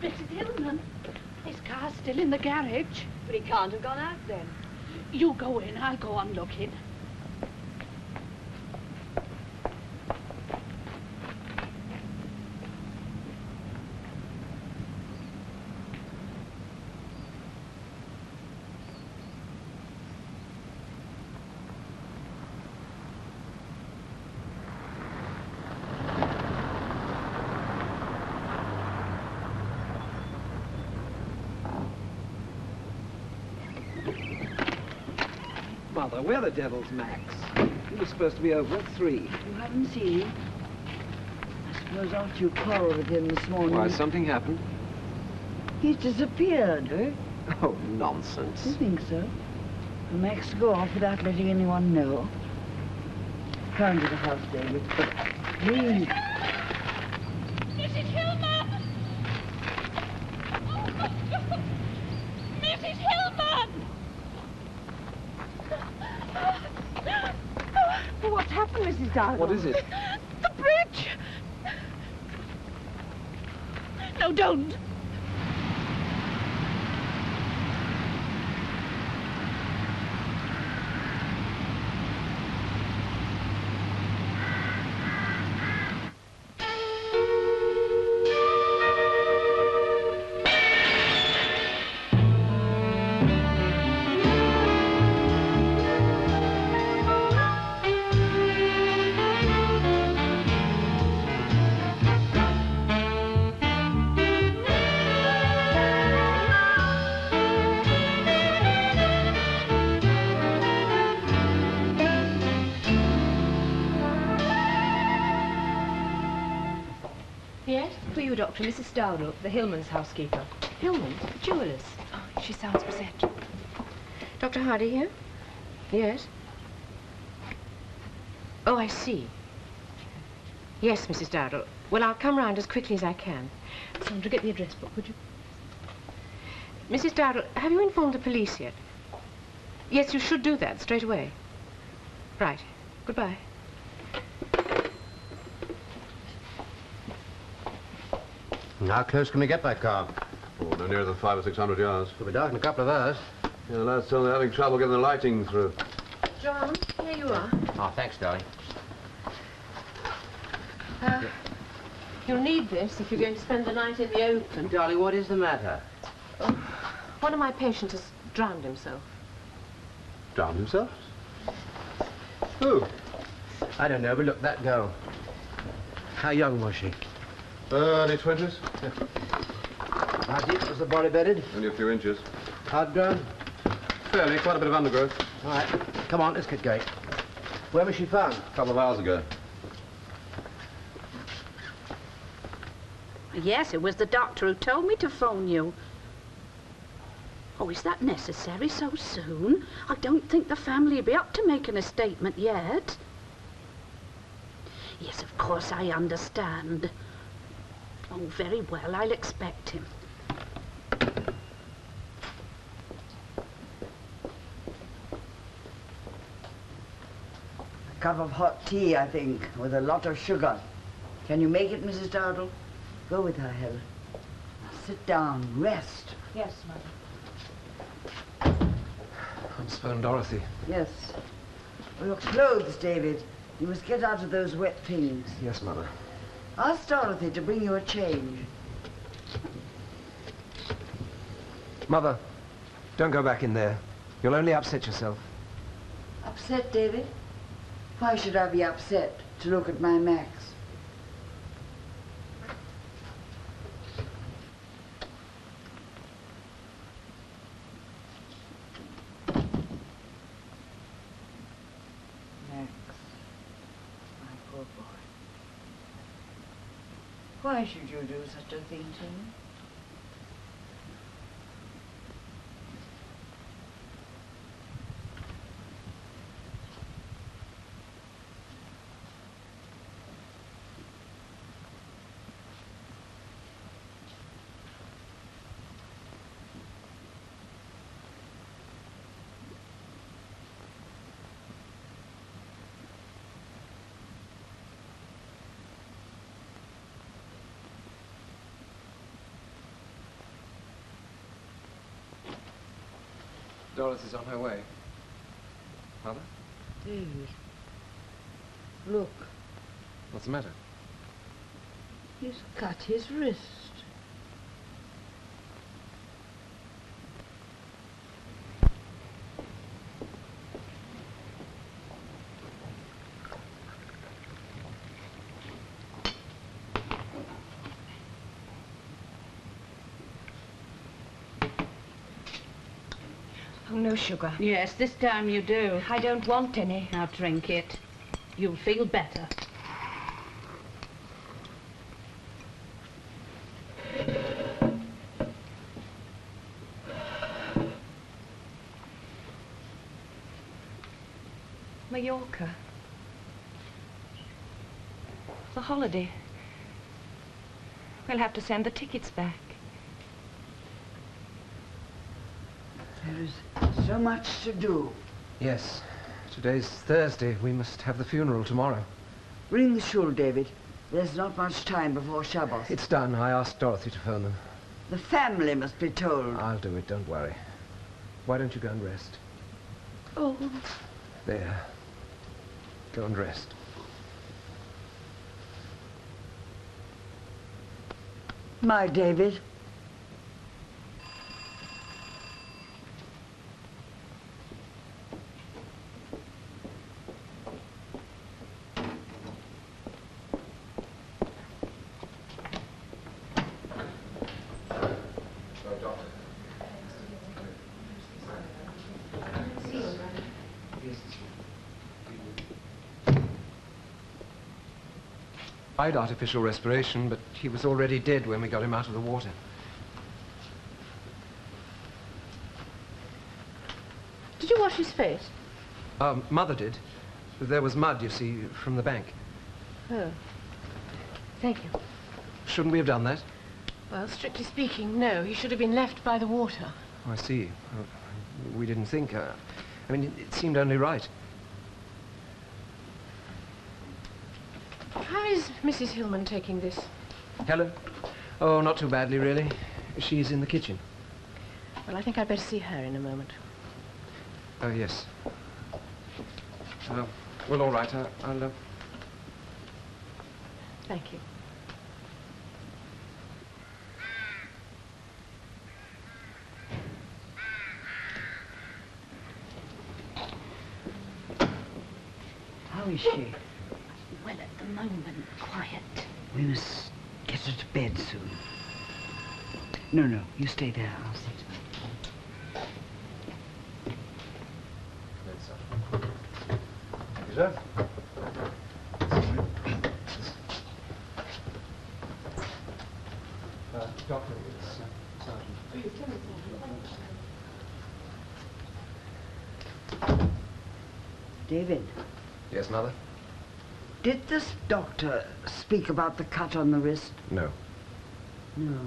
Mrs. Hillman, his car's still in the garage. But he can't have gone out then. You go in, I'll go on looking. Mother, where the devil's Max? He was supposed to be over at 3. You haven't seen him? I suppose after you quarreled with him this morning... Why, something happened? He's disappeared. Eh? Oh, nonsense. You think so? For Max to go off without letting anyone know? Come to the house, David. Please. Mrs. Hillman! Oh, my God! Mrs. Hillman! What's happened, Mrs. Darwin? What is it? The bridge! No, don't! Doctor, Mrs. Dowdle, the Hillman's housekeeper. Hillman? Jewellers. Oh, she sounds upset. Dr. Hardy here? Yes. Oh, I see. Yes, Mrs. Dowdle. Well, I'll come round as quickly as I can. Sandra, get the address book, would you? Mrs. Dowdle, have you informed the police yet? Yes, you should do that straight away. Right. Goodbye. How close can we get by car? Oh, no nearer than 500 or 600 yards. It'll be dark in a couple of hours. Yeah, the lads told me they're having trouble getting the lighting through. John, here you are. Oh, thanks, darling. You'll need this if you're going to spend the night in the open. Darling, what is the matter? Oh, one of my patients has drowned himself. Drowned himself? Who? I don't know, but look, that girl. How young was she? Early 20s. Yeah. How deep was the body bedded? Only a few inches. Hard ground? Fairly, quite a bit of undergrowth. All right, come on, let's get going. Where was she found? A couple of hours ago. Yes, it was the doctor who told me to phone you. Oh, is that necessary so soon? I don't think the family will be up to making a statement yet. Yes, of course, I understand. Oh, very well, I'll expect him. A cup of hot tea, I think, with a lot of sugar. Can you make it, Mrs. Dowdle? Go with her, Helen. Now sit down, rest. Yes, Mother. Let's phone Dorothy. Yes. Oh, your clothes, David. You must get out of those wet things. Yes, Mother. Ask Dorothy to bring you a change. Mother, don't go back in there. You'll only upset yourself. Upset, David? Why should I be upset to look at my Max? Max, my poor boy. Why should you do such a thing to me? Dorothy's on her way. Mother? David, look, What's the matter? he's cut his wrist. Oh, no sugar. Yes, this time you do. I don't want any. Now drink it. You'll feel better. Mallorca. The holiday. We'll have to send the tickets back. There is so much to do. Yes. Today's Thursday. We must have the funeral tomorrow. Ring the shul, David. There's not much time before Shabbos. It's done. I asked Dorothy to phone them. The family must be told. I'll do it, don't worry. Why don't you go and rest? Oh. There. Go and rest. My David. Tried artificial respiration, but he was already dead when we got him out of the water. Did you wash his face? Mother did. There was mud, you see, from the bank. Oh. Thank you. Shouldn't we have done that? Well, strictly speaking, no. He should have been left by the water. Oh, I see. We didn't think. I mean, it seemed only right. How is Mrs. Hillman taking this? Helen? Oh, not too badly, really. She's in the kitchen. Well, I think I'd better see her in a moment. Oh, yes. Well, all right. I'll Thank you. How is she? Well, at the moment, quiet. We must get her to bed soon. No, you stay there. I'll see to her. Sir? Doctor, it's Sergeant. David, Yes, Mother? did this doctor speak about the cut on the wrist? No. No.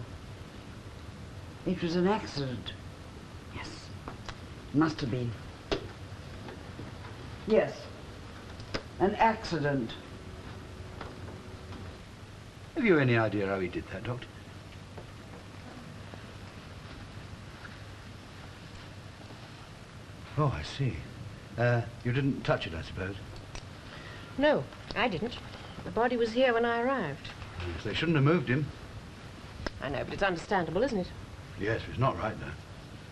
It was an accident. Yes. Must have been. Yes. An accident. Have you any idea how he did that, Doctor? Oh, I see. You didn't touch it, I suppose? No, I didn't. The body was here when I arrived. Yes, they shouldn't have moved him. I know, but it's understandable, isn't it? Yes, it's not right, though.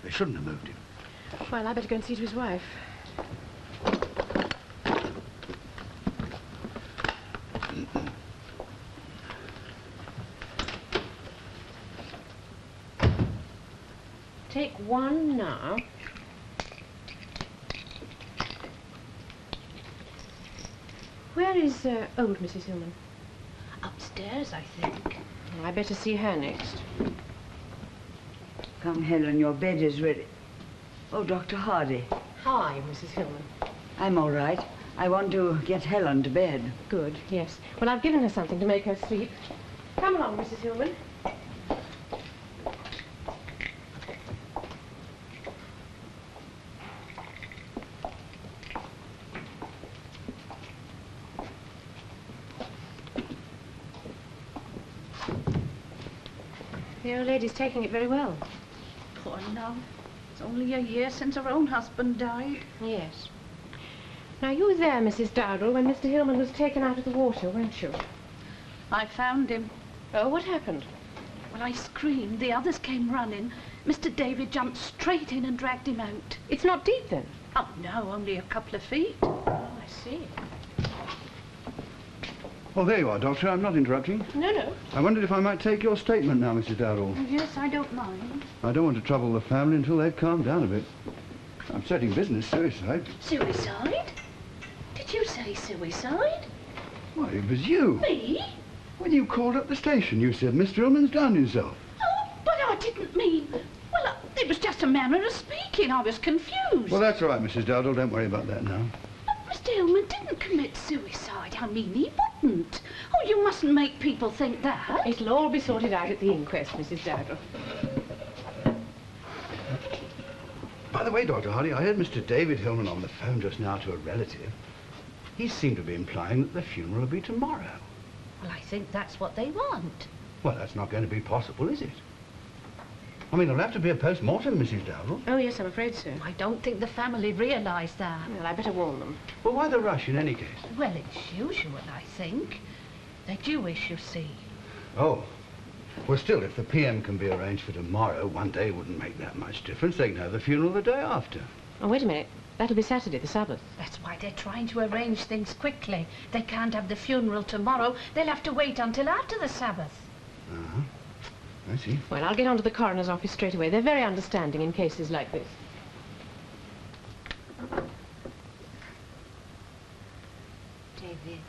They shouldn't have moved him. Well, I better go and see to his wife. Take one now. Where is old Mrs. Hillman? Upstairs, I think. I better see her next. Come, Helen, your bed is ready. Oh, Dr. Hardy. How are you, Mrs. Hillman? I'm all right. I want to get Helen to bed. Good, yes. Well, I've given her something to make her sleep. Come along, Mrs. Hillman. The old lady's taking it very well. Poor love. It's only a year since her own husband died. Yes. Now, you were there, Mrs. Dowdall, when Mr. Hillman was taken out of the water, weren't you? I found him. Oh, what happened? Well, I screamed. The others came running. Mr. David jumped straight in and dragged him out. It's not deep, then? Oh, no, only a couple of feet. Oh, I see. Oh, there you are, Doctor. I'm not interrupting. No, no. I wondered if I might take your statement now, Mrs. Dowdall. Yes, I don't mind. I don't want to trouble the family until they've calmed down a bit. I'm setting business suicide. Suicide? Did you say suicide? Why, it was you. Me? When you called up the station, you said Mr. Hillman's drowned himself. Oh, but I didn't mean... Well, it was just a manner of speaking. I was confused. Well, that's all right, Mrs. Dowdall. Don't worry about that now. But Mr. Hillman didn't commit suicide. I mean, he wouldn't. Oh, you mustn't make people think that. It'll all be sorted out at the inquest, Mrs. Dowdall. By the way, Dr. Hardy, I heard Mr. David Hillman on the phone just now to a relative. He seemed to be implying that the funeral will be tomorrow. Well, I think that's what they want. Well, that's not going to be possible, is it? I mean, there'll have to be a post-mortem, Mrs. Dowdall. Oh, yes, I'm afraid so. I don't think the family realise that. Well, I better warn them. Well, why the rush in any case? Well, it's usual, I think. They're Jewish, you see. Oh. Well, still, if the PM can be arranged for tomorrow, one day wouldn't make that much difference. They can have the funeral the day after. Oh, wait a minute. That'll be Saturday, the Sabbath. That's why they're trying to arrange things quickly. They can't have the funeral tomorrow. They'll have to wait until after the Sabbath. Uh-huh. I see. Well, I'll get on to the coroner's office straight away. They're very understanding in cases like this. David.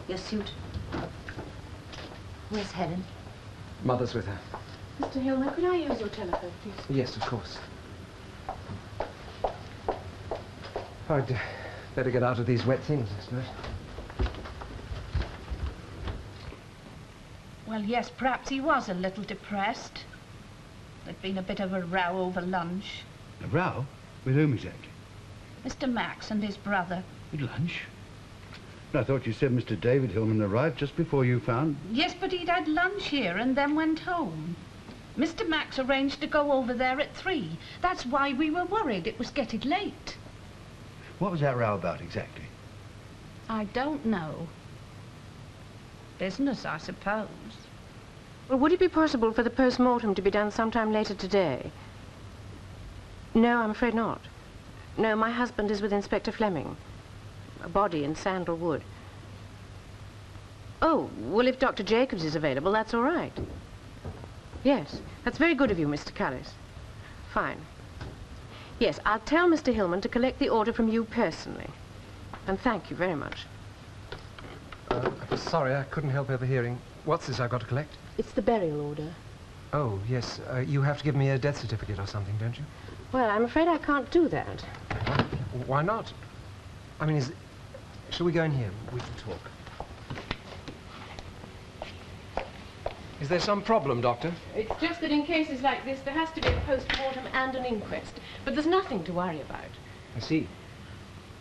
Your suit. Where's Helen? Mother's with her. Mr. Hillman, could I use your telephone, please? Yes, of course. I'd better get out of these wet things, I suppose. Well, yes, perhaps he was a little depressed. There'd been a bit of a row over lunch. A row? With whom exactly? Mr. Max and his brother. At lunch? I thought you said Mr. David Hillman arrived just before you found... Yes, but he'd had lunch here and then went home. Mr. Max arranged to go over there at 3. That's why we were worried it was getting late. What was that row about exactly? I don't know. Business, I suppose. Well, would it be possible for the post-mortem to be done sometime later today? No, I'm afraid not. No, my husband is with Inspector Fleming. A body in sandalwood. Oh, well, if Dr. Jacobs is available, that's all right. Yes, that's very good of you, Mr. Cullis. Fine. Yes, I'll tell Mr. Hillman to collect the order from you personally. And thank you very much. Sorry, I couldn't help overhearing. What's this I've got to collect? It's the burial order. Oh, yes. You have to give me a death certificate or something, don't you? Well, I'm afraid I can't do that. Why not? I mean, shall we go in here? We can talk. Is there some problem, Doctor? It's just that in cases like this, there has to be a post-mortem and an inquest. But there's nothing to worry about. I see.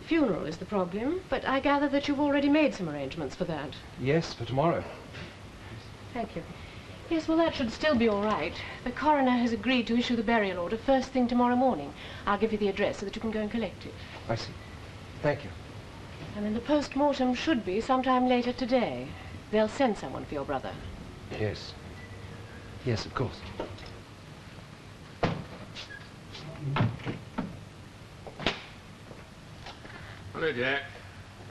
Funeral is the problem, but I gather that you've already made some arrangements for that. Yes, for tomorrow. Thank you. Yes, well, that should still be all right. The coroner has agreed to issue the burial order first thing tomorrow morning. I'll give you the address so that you can go and collect it. I see. Thank you. And then the post-mortem should be sometime later today. They'll send someone for your brother. Yes. Yes, of course. Hello, Jack.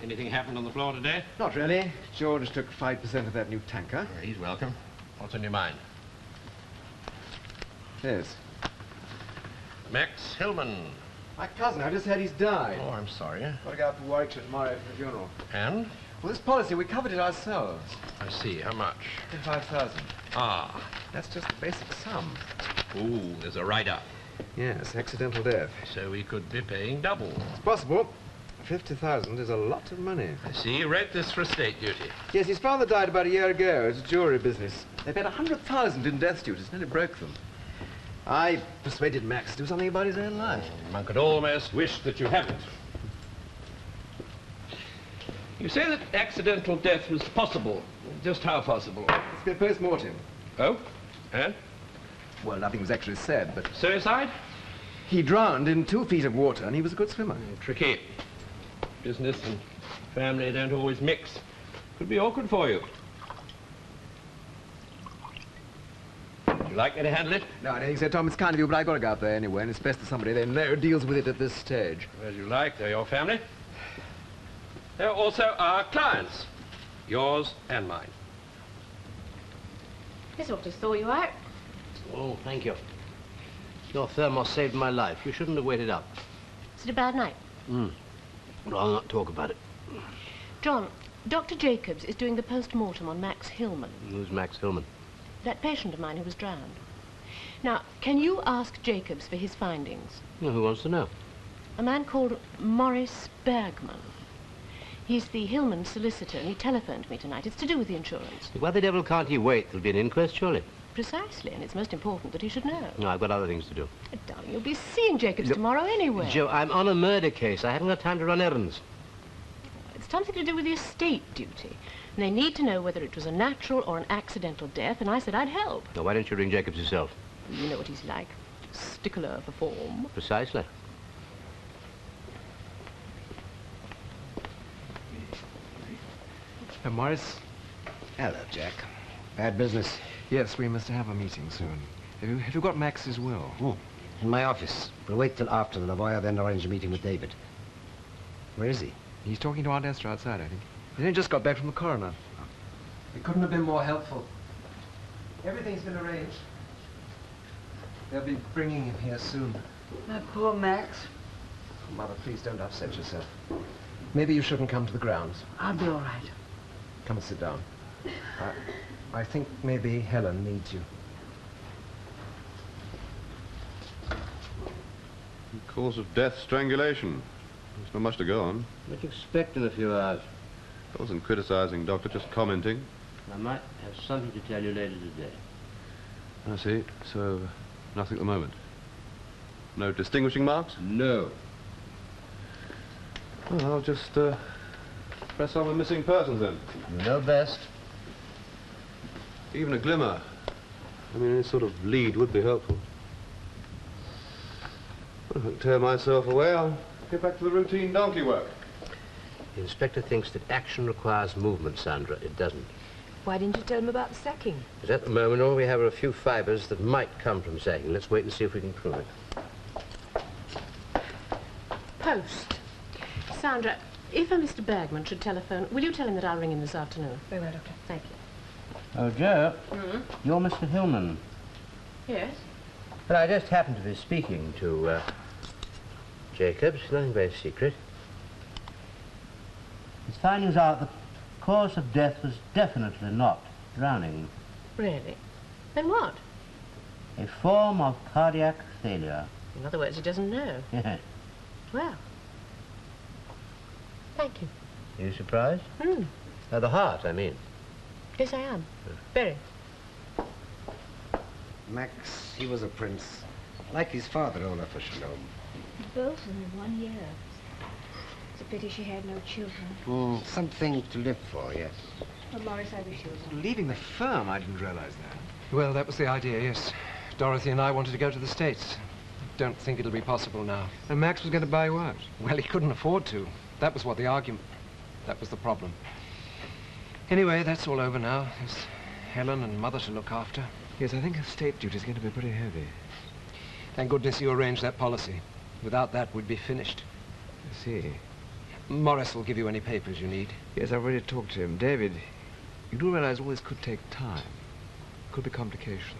Anything happened on the floor today? Not really. George took 5% of that new tanker. He's welcome. What's on your mind? Yes. Max Hillman. My cousin, I just heard he's died. Oh, I'm sorry. Got to go out to Warwickshire tomorrow for the funeral. And? Well, this policy, we covered it ourselves. I see. How much? 5,000. Ah. That's just the basic sum. Ooh, there's a write-up. Yes, accidental death. So we could be paying double. It's possible. 50,000 is a lot of money. I see. You wrote this for estate duty. Yes, his father died about a year ago. It's a jewelry business. They paid 100,000 in death duties, and it broke them. I persuaded Max to do something about his own life. One could almost wish that you hadn't. You say that accidental death was possible. Just how possible? It's been post-mortem. Oh? And? Well, nothing was actually said, but Suicide? he drowned in 2 feet of water, and he was a good swimmer. Tricky. Business and family don't always mix. Could be awkward for you. Would you like me to handle it? No, I don't think so, Tom. It's kind of you, but I've got to go up there anyway, and it's best that somebody they know deals with it at this stage. As you like. They're your family. They're also our clients. Yours and mine. This ought to thaw you out. Oh, thank you. Your thermos saved my life. You shouldn't have waited up. Is it a bad night? Well, I'll not talk about it. John, Dr. Jacobs is doing the post-mortem on Max Hillman. Who's Max Hillman? That patient of mine who was drowned. Now, can you ask Jacobs for his findings? Well, who wants to know? A man called Morris Bergman. He's the Hillman solicitor, and he telephoned me tonight. It's to do with the insurance. Why the devil can't he wait? There'll be an inquest, surely. Precisely, and it's most important that he should know. No, I've got other things to do. But, darling, you'll be seeing Jacobs tomorrow anyway. Joe, I'm on a murder case. I haven't got time to run errands. It's something to do with the estate duty. And they need to know whether it was a natural or an accidental death, and I said I'd help. Now, why don't you ring Jacobs yourself? You know what he's like. Stickler for form. Precisely. Morris? Hello, Jack. Bad business. Yes, we must have a meeting soon. Have you got Max's will? In my office. We'll wait till after the lawyer, then arrange a meeting with David. Where is he? He's talking to Aunt Esther outside, I think. He only just got back from the coroner. It couldn't have been more helpful. Everything's been arranged. They'll be bringing him here soon. My poor Max. Mother, please don't upset yourself. Maybe you shouldn't come to the grounds. I'll be all right. Come and sit down. I think maybe Helen needs you. Cause of death, strangulation. There's not much to go on. What do you expect in a few hours? I wasn't criticizing, Doctor, just commenting. I might have something to tell you later today. I see. So, nothing at the moment. No distinguishing marks? No. Well, I'll just press on with missing persons then. You know best. Even a glimmer. I mean, any sort of lead would be helpful. If I can tear myself away, I'll get back to the routine donkey work. The inspector thinks that action requires movement, Sandra. It doesn't. Why didn't you tell him about the sacking? Because at the moment, all we have are a few fibers that might come from sacking. Let's wait and see if we can prove it. Post. Sandra, if a Mr. Bergman should telephone, will you tell him that I'll ring him this afternoon? Very well, Doctor. Thank you. Oh, Joe, you're Mr. Hillman. Yes? Well, I just happened to be speaking to Jacobs. Nothing very secret. His findings are that the cause of death was definitely not drowning. Really? Then what? A form of cardiac failure. In other words, he doesn't know. Yes. Well, thank you. Are you surprised? Hmm. The heart, I mean. Yes, I am. Very. Max, he was a prince. Like his father, Olaf Shalom. Both of them in 1 year. It's a pity she had no children. Something to live for, yes. Well, Morris, I wish you was on. Leaving the firm, I didn't realize that. Well, that was the idea, yes. Dorothy and I wanted to go to the States. Don't think it'll be possible now. And Max was going to buy you out. Well, he couldn't afford to. That was what the argument... That was the problem. Anyway, that's all over now. There's Helen and Mother to look after. Yes, I think estate duty's going to be pretty heavy. Thank goodness you arranged that policy. Without that, we'd be finished. I see. Morris will give you any papers you need. Yes, I've already talked to him. David, you do realize all this could take time. Could be complications.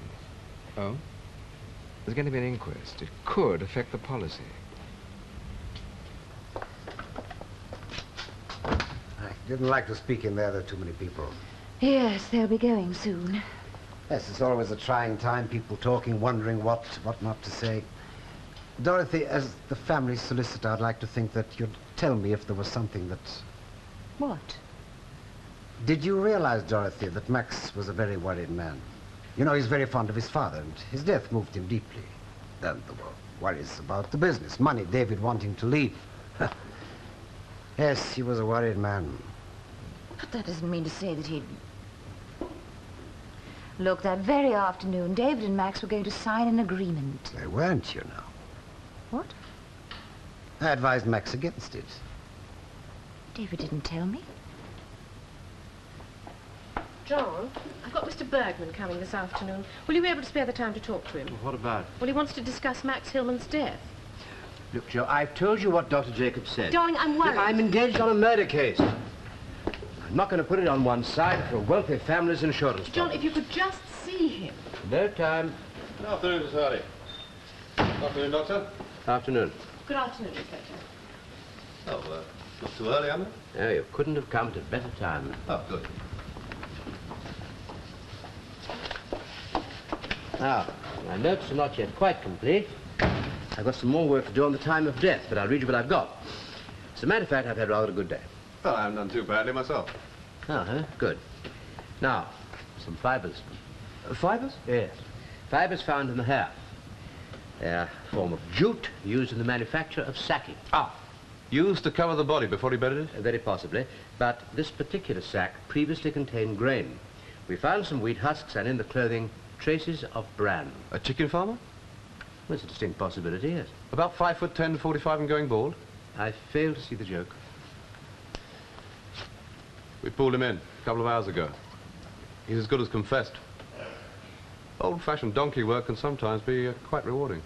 Oh? There's going to be an inquest. It could affect the policy. I didn't like to speak in there. There are too many people. Yes, they'll be going soon. Yes, it's always a trying time. People talking, wondering what not to say. Dorothy, as the family solicitor, I'd like to think that you'd tell me if there was something that... What? Did you realize, Dorothy, that Max was a very worried man? You know, he's very fond of his father, and his death moved him deeply. Then there were worries about the business, money, David wanting to leave. Yes, he was a worried man. But that doesn't mean to say that he'd... Look, that very afternoon, David and Max were going to sign an agreement. They weren't, you know. What? I advised Max against it. David didn't tell me. John, I've got Mr. Bergman coming this afternoon. Will you be able to spare the time to talk to him? What about? Well, he wants to discuss Max Hillman's death. Look, Joe, I've told you what Dr. Jacobs said. Darling, I'm worried. I'm engaged on a murder case. I'm not going to put it on one side for a wealthy family's insurance. John, if you could just see him. No time. Good afternoon, Mrs. Hardy. Good afternoon, Doctor. Afternoon. Good afternoon, Inspector. Oh, not too early, am I? No, you couldn't have come at a better time. Oh, good. Now, my notes are not yet quite complete. I've got some more work to do on the time of death, but I'll read you what I've got. As a matter of fact, I've had rather a good day. Well, I haven't done too badly myself. Oh, huh? Good. Now, some fibres. Fibres? Yes. Fibres found in the hair. They're a form of jute used in the manufacture of sacking. Ah, used to cover the body before he buried it? Very possibly. But this particular sack previously contained grain. We found some wheat husks and in the clothing traces of bran. A chicken farmer? Well, it's a distinct possibility, yes. About 5'10", 45 and going bald? I fail to see the joke. We pulled him in a couple of hours ago. He's as good as confessed. Old-fashioned donkey work can sometimes be quite rewarding.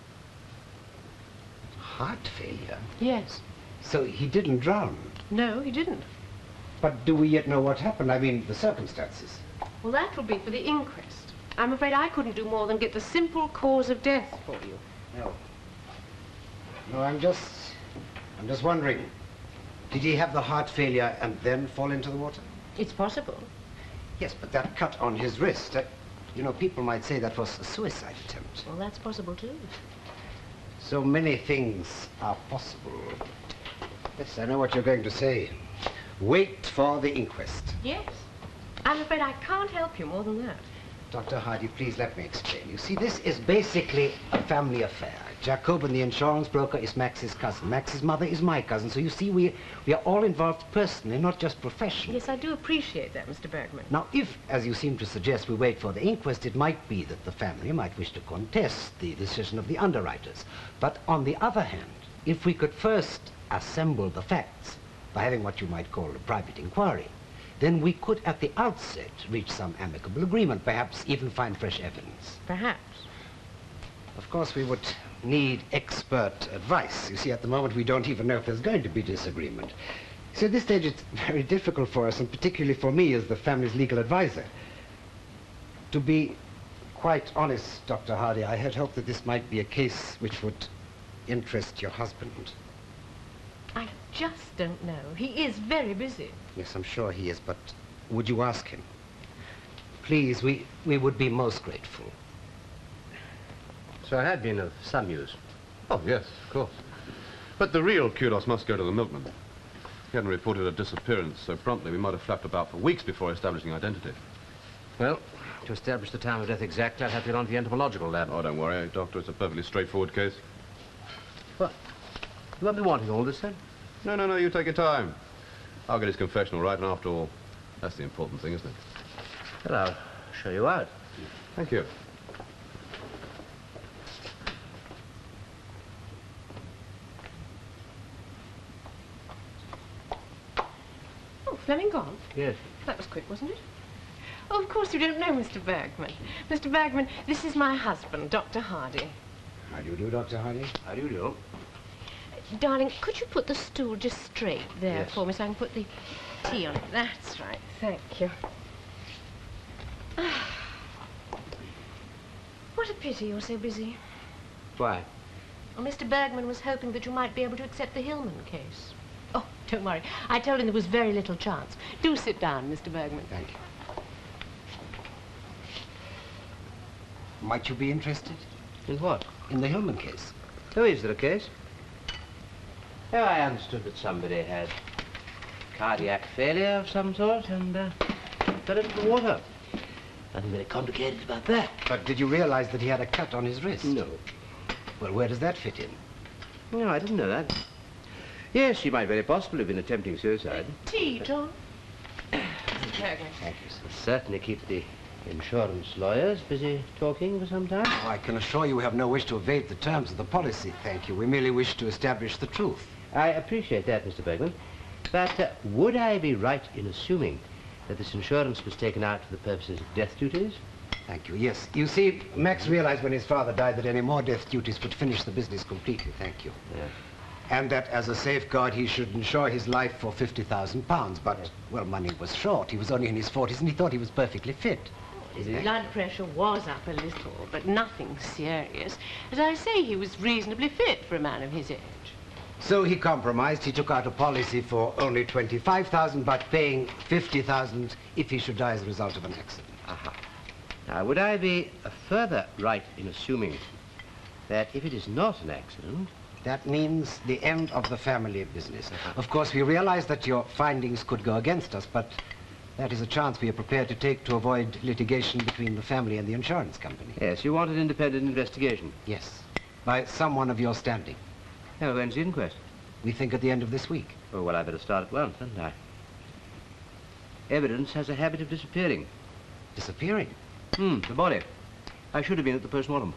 Heart failure? Yes. So he didn't drown? No, he didn't. But do we yet know what happened? I mean, the circumstances. Well, that will be for the inquest. I'm afraid I couldn't do more than get the simple cause of death for you. No. No, I'm just wondering. Did he have the heart failure and then fall into the water? It's possible. Yes, but that cut on his wrist, you know, people might say that was a suicide attempt. Well, that's possible too. So many things are possible. Yes, I know what you're going to say. Wait for the inquest. Yes. I'm afraid I can't help you more than that. Dr. Hardy, please let me explain. You see, this is basically a family affair. Jacobin, the insurance broker, is Max's cousin. Max's mother is my cousin. So you see, we are all involved personally, not just professionally. Yes, I do appreciate that, Mr. Bergman. Now, if, as you seem to suggest, we wait for the inquest, it might be that the family might wish to contest the decision of the underwriters. But on the other hand, if we could first assemble the facts by having what you might call a private inquiry, then we could, at the outset, reach some amicable agreement, perhaps even find fresh evidence. Perhaps. Of course, we would need expert advice. You see, at the moment, we don't even know if there's going to be disagreement. So at this stage, it's very difficult for us, and particularly for me as the family's legal advisor. To be quite honest, Dr. Hardy, I had hoped that this might be a case which would interest your husband. I just don't know. He is very busy. Yes, I'm sure he is, but would you ask him? Please, we would be most grateful. So I had been of some use. Oh, yes, of course. But the real kudos must go to the milkman. He hadn't reported a disappearance so promptly, we might have flapped about for weeks before establishing identity. Well, to establish the time of death exactly, I'd have to get on to the entomological lab. Oh, don't worry, Doctor. It's a perfectly straightforward case. What? You won't be wanting all this, then? No, you take your time. I'll get his confession all right, and after all, that's the important thing, isn't it? Well, I'll show you out. Thank you. Oh, Fleming gone? Yes. That was quick, wasn't it? Oh, of course you don't know Mr. Bergman. Mr. Bergman, this is my husband, Dr. Hardy. How do you do, Dr. Hardy? How do you do? Darling, could you put the stool just straight there Yes. for me so I can put the tea on it? That's right. Thank you. What a pity you're so busy. Why? Well, Mr. Bergman was hoping that you might be able to accept the Hillman case. Oh, don't worry. I told him there was very little chance. Do sit down, Mr. Bergman. Thank you. Might you be interested? In what? In the Hillman case. Oh, is there a case? Oh, I understood that somebody had cardiac failure of some sort and fell into the water. Nothing very complicated about that. But did you realize that he had a cut on his wrist? No. Well, where does that fit in? No, I didn't know that. Yes, he might very possibly have been attempting suicide. Tea, John. Bergman. Thank you, sir. Certainly keep the insurance lawyers busy talking for some time. Oh, I can assure you we have no wish to evade the terms of the policy, thank you. We merely wish to establish the truth. I appreciate that, Mr. Bergman. But would I be right in assuming that this insurance was taken out for the purposes of death duties? Thank you, yes. You see, Max realized when his father died that any more death duties would finish the business completely, thank you. Yes. And that as a safeguard he should insure his life for £50,000. But, well, money was short. He was only in his 40s and he thought he was perfectly fit. His blood pressure was up a little, but nothing serious. As I say, he was reasonably fit for a man of his age. So he compromised. He took out a policy for only £25,000, but paying £50,000 if he should die as a result of an accident. Aha. Now, would I be further right in assuming that if it is not an accident... That means the end of the family business. Of course, we realize that your findings could go against us, but that is a chance we are prepared to take to avoid litigation between the family and the insurance company. Yes, you want an independent investigation? Yes, by someone of your standing. Oh, when's the inquest? We think at the end of this week. Oh, well, I better start at once, hadn't I? Evidence has a habit of disappearing. Disappearing? The body. I should have been at the post-mortem.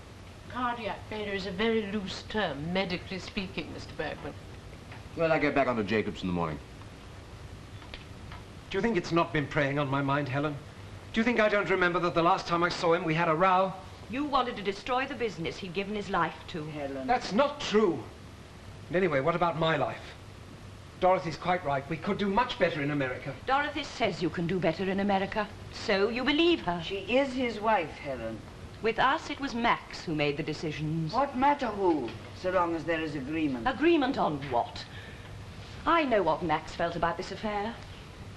Cardiac failure is a very loose term, medically speaking, Mr. Bergman. Well, I get back onto Jacobs in the morning. Do you think it's not been preying on my mind, Helen? Do you think I don't remember that the last time I saw him we had a row? You wanted to destroy the business he'd given his life to. Helen. That's not true. And anyway, what about my life? Dorothy's quite right. We could do much better in America. Dorothy says you can do better in America. So you believe her. She is his wife, Helen. With us, it was Max who made the decisions. What matter who, so long as there is agreement? Agreement on what? I know what Max felt about this affair.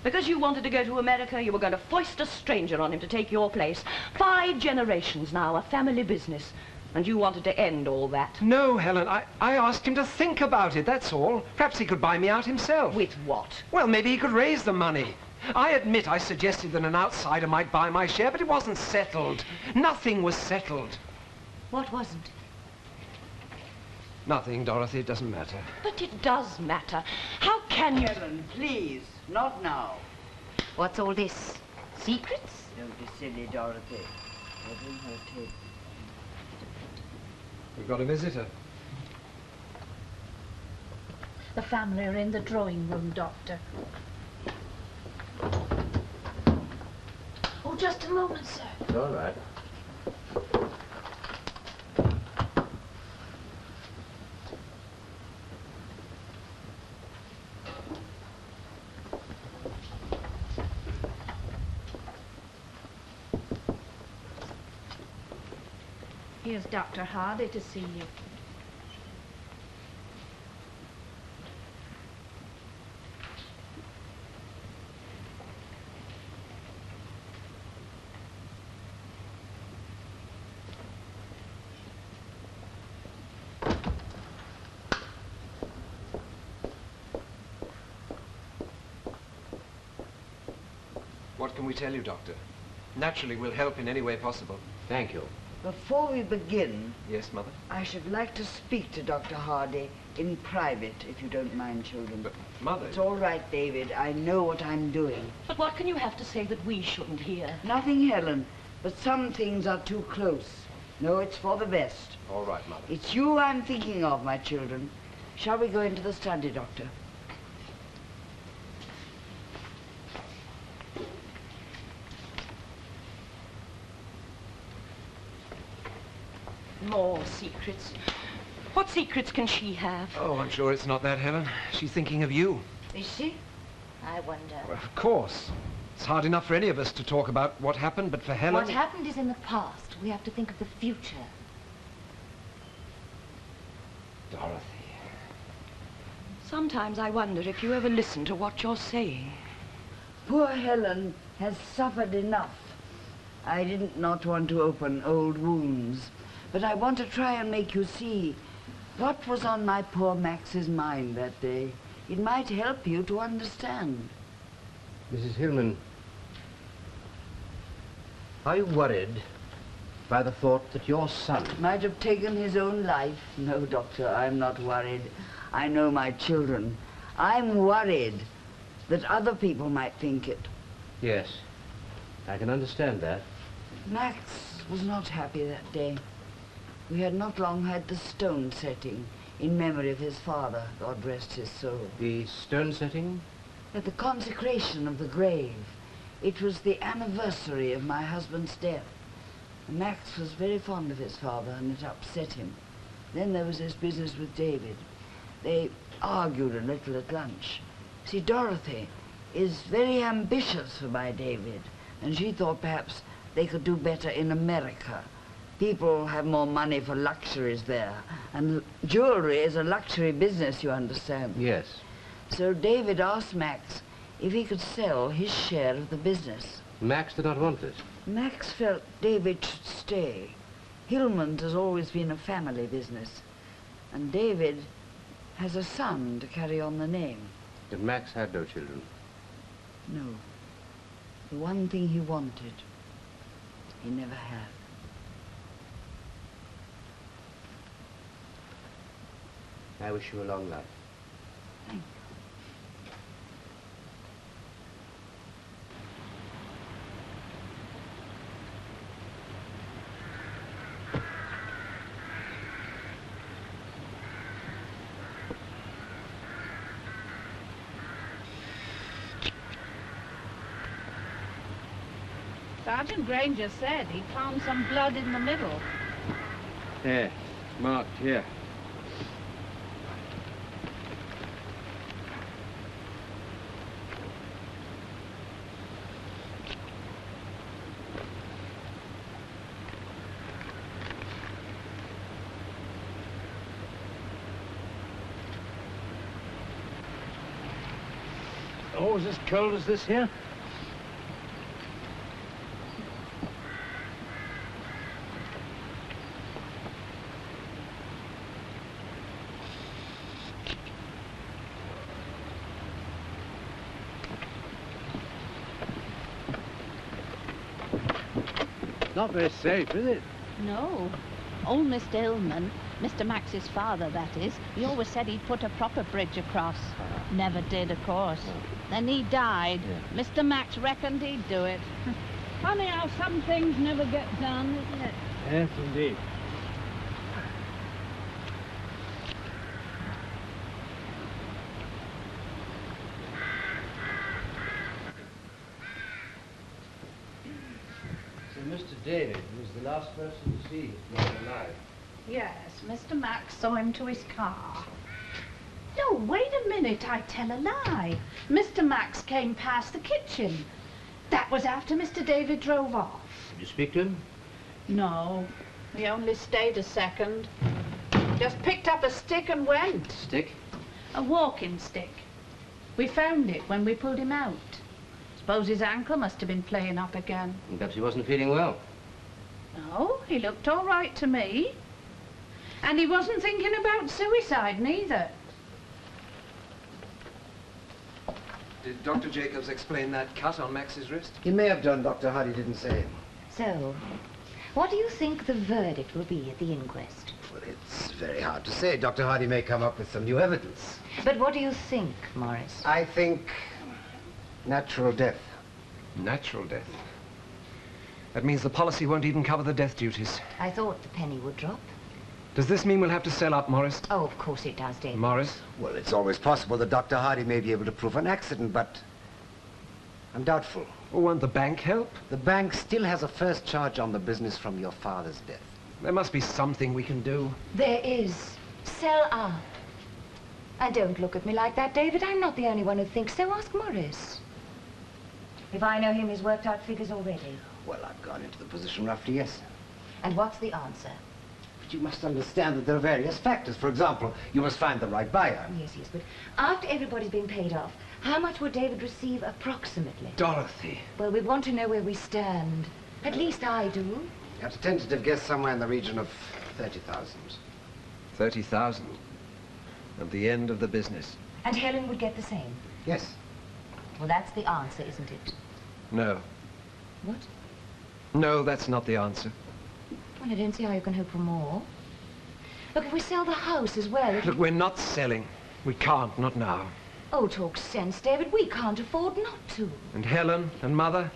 Because you wanted to go to America, you were going to foist a stranger on him to take your place. 5 generations now, a family business. And you wanted to end all that. No, Helen, I asked him to think about it, that's all. Perhaps he could buy me out himself. With what? Well, maybe he could raise the money. I admit I suggested that an outsider might buy my share, but it wasn't settled. Nothing was settled. What wasn't? Nothing, Dorothy. It doesn't matter. But it does matter. How can you... Helen, please, not now. What's all this? Secrets? Don't be silly, Dorothy. Open her tape. We've got a visitor. The family are in the drawing room, Doctor. Oh, just a moment, sir. All right. Here's Dr. Hardy to see you. What can we tell you, Doctor? Naturally, we'll help in any way possible. Thank you. Before we begin, Yes, Mother? I should like to speak to Dr. Hardy in private, if you don't mind, children. But, Mother... It's all right, David. I know what I'm doing. But what can you have to say that we shouldn't hear? Nothing, Helen, but some things are too close. No, it's for the best. All right, Mother. It's you I'm thinking of, my children. Shall we go into the study, Doctor? More secrets. What secrets can she have? Oh, I'm sure it's not that, Helen. She's thinking of you. Is she? I wonder. Well, of course. It's hard enough for any of us to talk about what happened, but for Helen... What happened is in the past. We have to think of the future. Dorothy. Sometimes I wonder if you ever listen to what you're saying. Poor Helen has suffered enough. I didn't not want to open old wounds, but I want to try and make you see what was on my poor Max's mind that day. It might help you to understand. Mrs. Hillman, are you worried by the thought that your son... Might have taken his own life? No, Doctor, I'm not worried. I know my children. I'm worried that other people might think it. Yes, I can understand that. Max was not happy that day. We had not long had the stone setting in memory of his father, God rest his soul. The stone setting? At the consecration of the grave. It was the anniversary of my husband's death. Max was very fond of his father, and it upset him. Then there was this business with David. They argued a little at lunch. See, Dorothy is very ambitious for my David, and she thought perhaps they could do better in America. People have more money for luxuries there, and jewelry is a luxury business, you understand. Yes. So David asked Max if he could sell his share of the business. Max did not want it. Max felt David should stay. Hillman's has always been a family business, and David has a son to carry on the name. But Max had no children. No. The one thing he wanted, he never had. I wish you a long life. Thank you. Sergeant Granger said he found some blood in the middle. There, marked here. Oh, is this cold as this here? Not very safe, is it? No. Old Mr. Hillman, Mr. Max's father, that is, he always said he'd put a proper bridge across. Never did, of course. Then he died. Yeah. Mr. Max reckoned he'd do it. Funny how some things never get done, isn't it? Yes, indeed. So Mr. David was the last person to see his man alive. Yes, Mr. Max saw him to his car. No, wait a minute, I tell a lie. Mr. Max came past the kitchen. That was after Mr. David drove off. Did you speak to him? No, he only stayed a second. Just picked up a stick and went. Stick? A walking stick. We found it when we pulled him out. Suppose his ankle must have been playing up again. And perhaps he wasn't feeling well. No, he looked all right to me. And he wasn't thinking about suicide, neither. Did Dr. Jacobs explain that cut on Max's wrist? He may have done, Dr. Hardy didn't say. So, what do you think the verdict will be at the inquest? Well, it's very hard to say. Dr. Hardy may come up with some new evidence. But what do you think, Morris? I think natural death. Natural death. That means the policy won't even cover the death duties. I thought the penny would drop. Does this mean we'll have to sell up, Morris? Oh, of course it does, David. Morris? Well, it's always possible that Dr. Hardy may be able to prove an accident, but I'm doubtful. Well, won't the bank help? The bank still has a first charge on the business from your father's death. There must be something we can do. There is. Sell up. And don't look at me like that, David. I'm not the only one who thinks so. Ask Morris. If I know him, he's worked out figures already. Well, I've gone into the position roughly, yes. And what's the answer? But you must understand that there are various factors. For example, you must find the right buyer. Yes, but after everybody's been paid off, how much would David receive approximately? Dorothy. Well, we want to know where we stand. At least I do. At a tentative guess, somewhere in the region of 30,000. 30,000. At the end of the business. And Helen would get the same? Yes. Well, that's the answer, isn't it? No. What? No, that's not the answer. Well, I don't see how you can hope for more. Look, if we sell the house as well... Look, we're not selling. We can't, not now. Oh, talk sense, David. We can't afford not to. And Helen and Mother?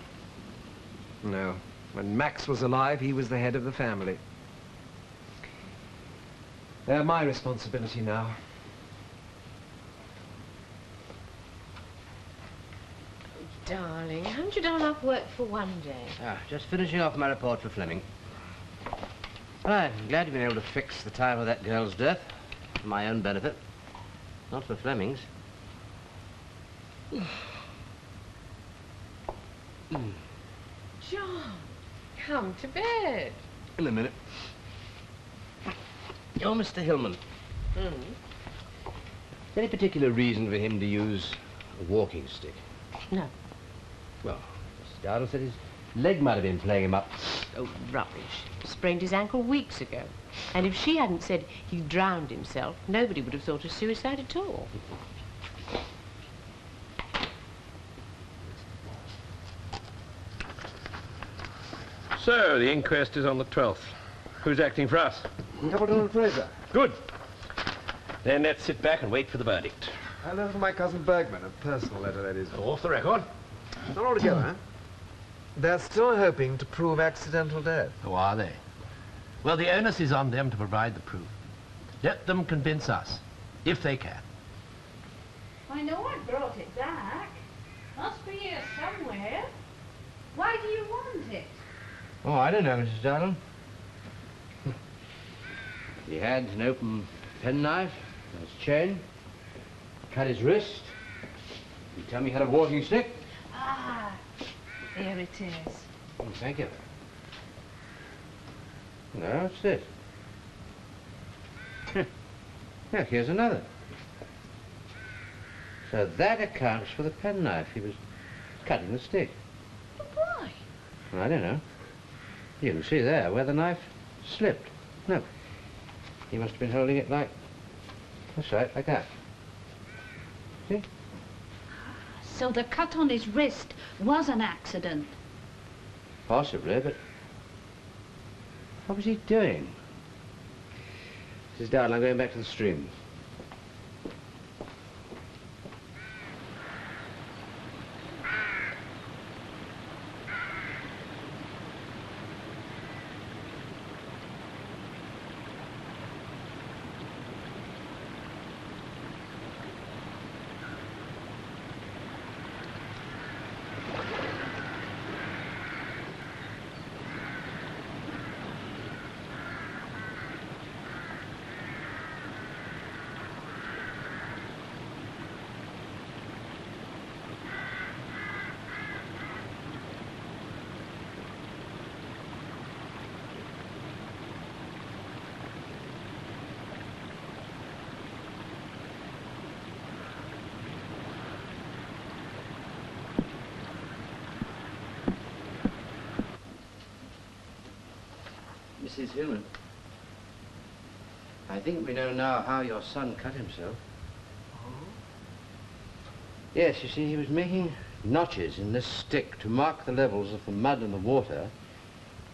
No. When Max was alive, he was the head of the family. They're my responsibility now. Darling, haven't you done enough work for one day? Ah, just finishing off my report for Fleming. Well, I'm glad you've been able to fix the time of that girl's death. For my own benefit. Not for Fleming's. John, come to bed. In a minute. Oh, Mr. Hillman. Any particular reason for him to use a walking stick? No. Well, Mr. Dowdle said his leg might have been playing him up. Oh, rubbish. Sprained his ankle weeks ago. And if she hadn't said he drowned himself, nobody would have thought of suicide at all. So, the inquest is on the 12th. Who's acting for us? Captain Fraser. Good. Then let's sit back and wait for the verdict. A letter from my cousin Bergman, a personal letter, that is. Off the record. Not altogether, huh? They're still hoping to prove accidental death. Oh, are they? Well, the onus is on them to provide the proof. Let them convince us, if they can. I know I brought it back. Must be here somewhere. Why do you want it? Oh, I don't know, Mrs. Dowdle. He had an open penknife, his chain, cut his wrist. You tell me he had a walking stick? Ah, there it is. Oh, thank you. No, what's this? Look, here's another. So that accounts for the penknife. He was cutting the stick. But why? Well, I don't know. You can see there where the knife slipped. No. He must have been holding it like... That's right, like that. See? So the cut on his wrist was an accident. Possibly, but... What was he doing? Mrs. Dowdle, I'm going back to the stream. Mrs. Hillman, I think we know now how your son cut himself. Oh? Yes, you see, he was making notches in this stick to mark the levels of the mud and the water,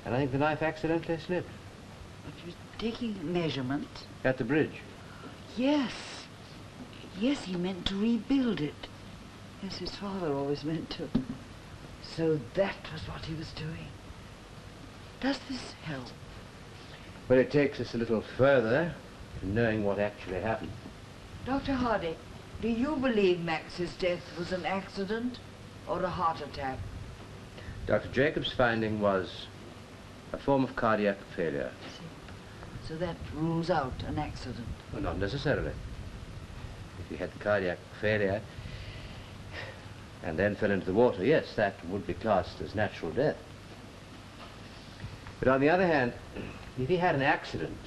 and I think the knife accidentally slipped. But he was taking a measurement. At the bridge? Yes. Yes, he meant to rebuild it. Yes, his father always meant to. So that was what he was doing. Does this help? Well, it takes us a little further to knowing what actually happened. Dr. Hardy, do you believe Max's death was an accident or a heart attack? Dr. Jacobs' finding was a form of cardiac failure. So that rules out an accident? Well, not necessarily. If he had cardiac failure and then fell into the water, yes, that would be classed as natural death. But on the other hand, if he had an accident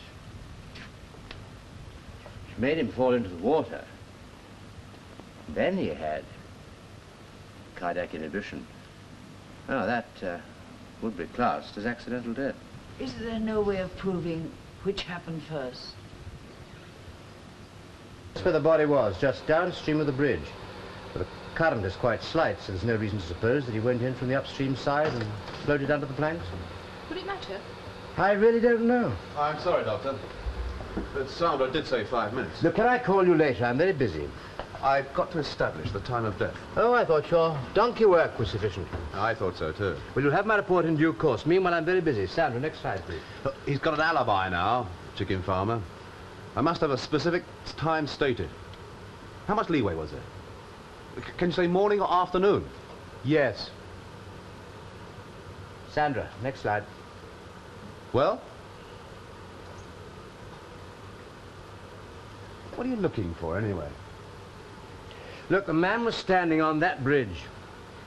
which made him fall into the water, then he had cardiac inhibition. Oh, that would be classed as accidental death. Is there no way of proving which happened first? That's where the body was, just downstream of the bridge. But the current is quite slight, so there's no reason to suppose that he went in from the upstream side and floated under the planks. Would it matter? I really don't know. I'm sorry, Doctor. But Sandra did say 5 minutes. Look, can I call you later? I'm very busy. I've got to establish the time of death. Oh, I thought your donkey work was sufficient. I thought so, too. Well, you'll have my report in due course. Meanwhile, I'm very busy. Sandra, next slide, please. Look, he's got an alibi now, chicken farmer. I must have a specific time stated. How much leeway was there? Can you say morning or afternoon? Yes. Sandra, next slide. Well? What are you looking for, anyway? Look, the man was standing on that bridge.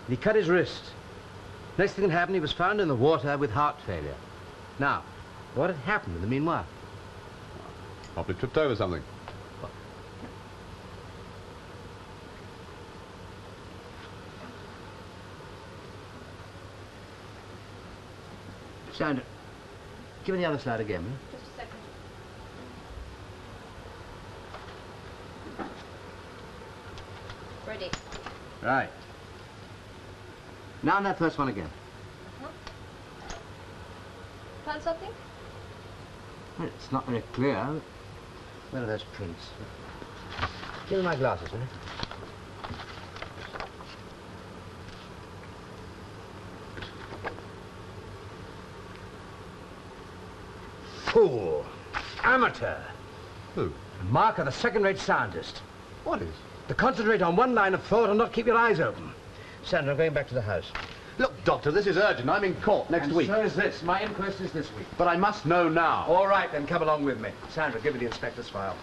He cut his wrist. Next thing that happened, he was found in the water with heart failure. Now, what had happened in the meanwhile? Probably tripped over something. Sandra, give me the other slide again, will you? Just a second. Ready. Right. Now on that first one again. Found something? Well, it's not very clear. Where are those prints? Give me my glasses, will you? Fool. Amateur. Who? Mark of the second-rate scientist. What is? To concentrate on one line of thought and not keep your eyes open. Sandra, I'm going back to the house. Look, Doctor, this is urgent. I'm in court next week. So is this. My inquest is this week. But I must know now. All right, then come along with me. Sandra, give me the inspector's file.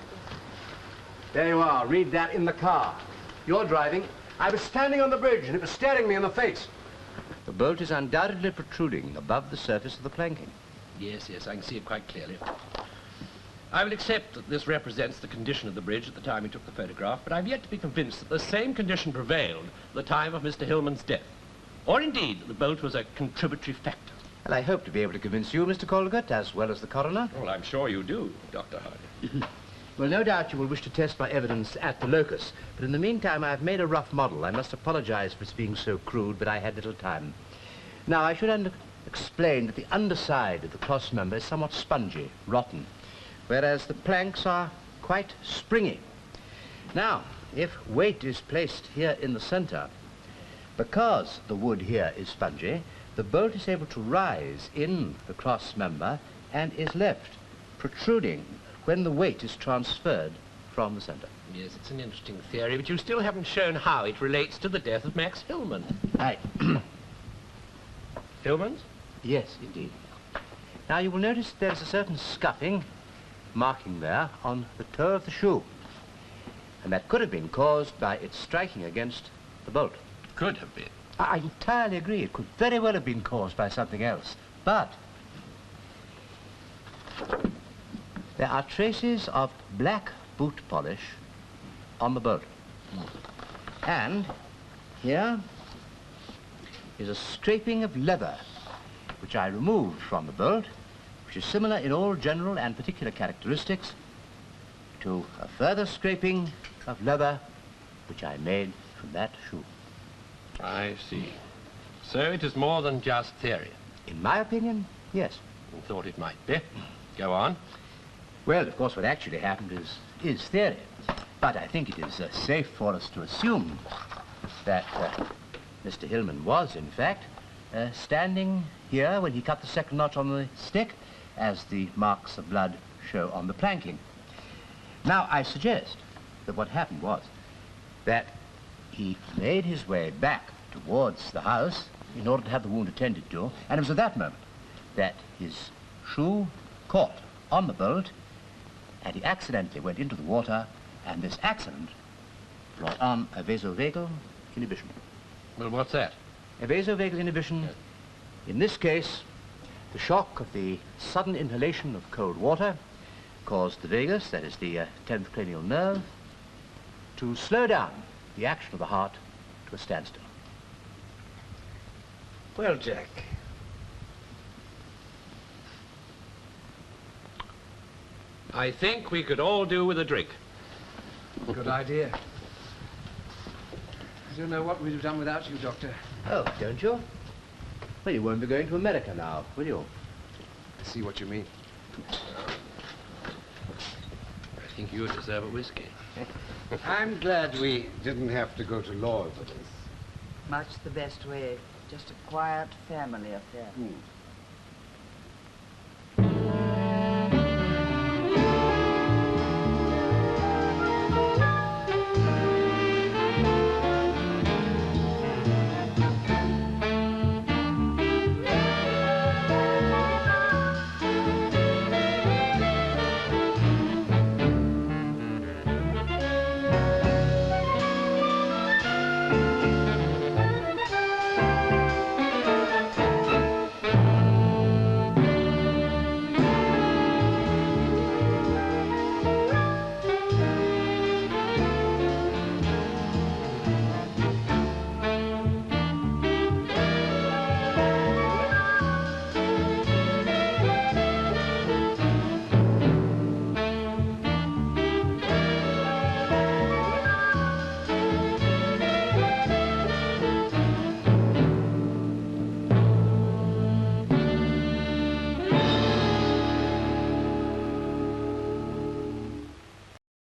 There you are. Read that in the car. You're driving. I was standing on the bridge and it was staring me in the face. The bolt is undoubtedly protruding above the surface of the planking. Yes, yes, I can see it quite clearly. I will accept that this represents the condition of the bridge at the time he took the photograph, but I've yet to be convinced that the same condition prevailed at the time of Mr. Hillman's death. Or indeed, that the bolt was a contributory factor. Well, I hope to be able to convince you, Mr. Colgate, as well as the coroner. Well, I'm sure you do, Dr. Hardy. Well, no doubt you will wish to test my evidence at the locus, but in the meantime, I've made a rough model. I must apologize for its being so crude, but I had little time. Now, I should explain that the underside of the cross member is somewhat spongy, rotten, whereas the planks are quite springy. Now, if weight is placed here in the center, because the wood here is spongy, the bolt is able to rise in the cross member and is left protruding when the weight is transferred from the center. Yes, it's an interesting theory, but you still haven't shown how it relates to the death of Max Hillman. Right. Hillman's? Yes, indeed. Now, you will notice there is a certain scuffing marking there on the toe of the shoe. And that could have been caused by its striking against the bolt. Could have been. I entirely agree. It could very well have been caused by something else. But there are traces of black boot polish on the bolt. And here is a scraping of leather, which I removed from the bolt, which is similar in all general and particular characteristics to a further scraping of leather, which I made from that shoe. I see. So it is more than just theory. In my opinion, yes. You thought it might be. Go on. Well, of course, what actually happened is theory. But I think it is safe for us to assume that Mr. Hillman was, in fact, standing here when he cut the second notch on the stick, as the marks of blood show on the planking. Now, I suggest that what happened was that he made his way back towards the house in order to have the wound attended to, and it was at that moment that his shoe caught on the bolt, and he accidentally went into the water, and this accident brought on a vasovagal inhibition. Well, what's that? A vasovagal inhibition, in this case, the shock of the sudden inhalation of cold water caused the vagus, that is the 10th cranial nerve, to slow down the action of the heart to a standstill. Well, Jack. I think we could all do with a drink. Good idea. I don't know what we'd have done without you, Doctor. Oh, don't you? Well, you won't be going to America now, will you? I see what you mean. I think you deserve a whiskey. I'm glad we didn't have to go to law over this. Much the best way. Just a quiet family affair.